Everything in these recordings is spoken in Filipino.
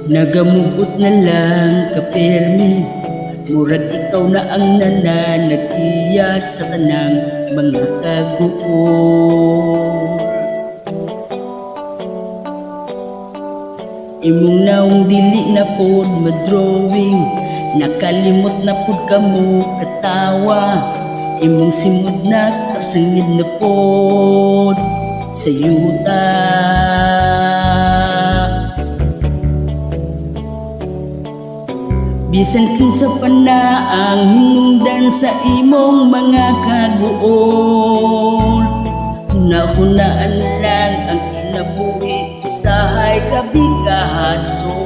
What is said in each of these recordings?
Nagamugot na lang kapirmi, murag ikaw na ang nananagiya sa kanang mga kaguol. Imong naong dili na pod madrawing, nakalimot na pod kamo katawa. Imong simod na kasangid na pod sa yuta. Bisan kinsa pa na ang hinungdan sa imong mga kaguol, hunahunaan lang ang kinabuhi, usahay kabigahasol.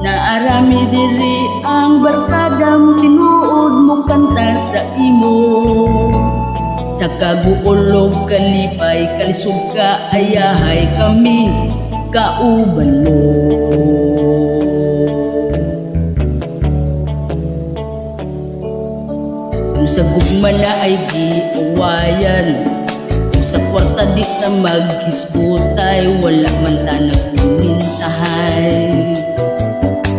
Naarami diri ang barkada mo, tinuod mo kanta sa imo. Sa kaguol og kalipay, kalisod ka ayahay kami kauban mo. Kung sa gugma na ay giawayan, kung sa kwarta di na maghisgutay, wala man ta nagpunintahay.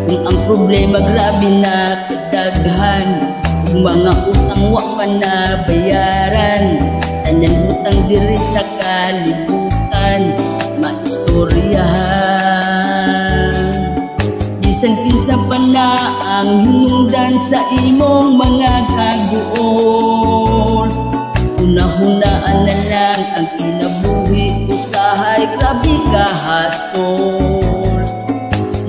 Kung ang problema grabe na kadaghan, kung mga utang wa pa na bayaran, tanan utang diri sa kalibutan maistoryahan. Bisan kinsa pa na ang hinungdan sa imong mga kaguol, hunahunaan na lang ang kinabuhi, usahay grabe kahasol.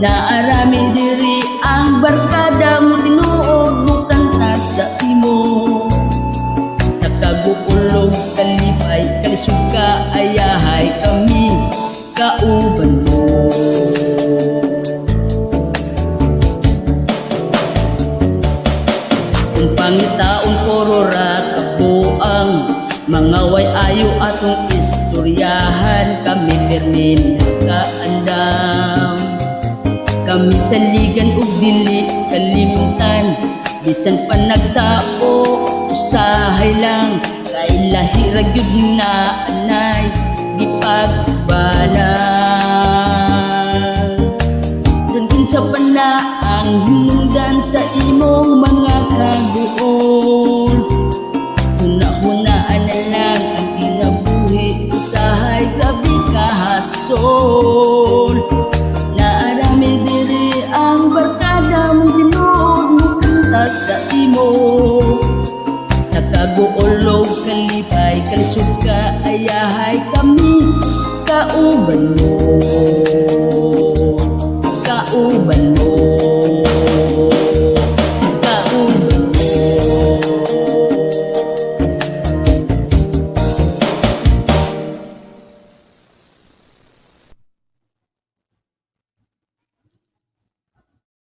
Naarami diri ang barkada mo, tinuod mo kanta sa imo. Sa kaguol og kalipay, kalisod ka ayahay kami kauban mo. Kung pangitaon korora kabuang, mga way ayo atong istoryahan, kami permin kaandam. Kami saligan ug dili kalimutan, bisan pa nagsao usahay lang, kay lahi ra gyud na anay gipagbanan. Bisan kinsa pa na ang hinungdan sa imong mga kaguol, hunahunaan na lang ang kinabuhi, usahay grabe kahasol. Naarami diri ang barkada mong tinuod mo kanta sa imo. Sa kaguol og kalipay, kalisod ka ayahay kami kauban mo.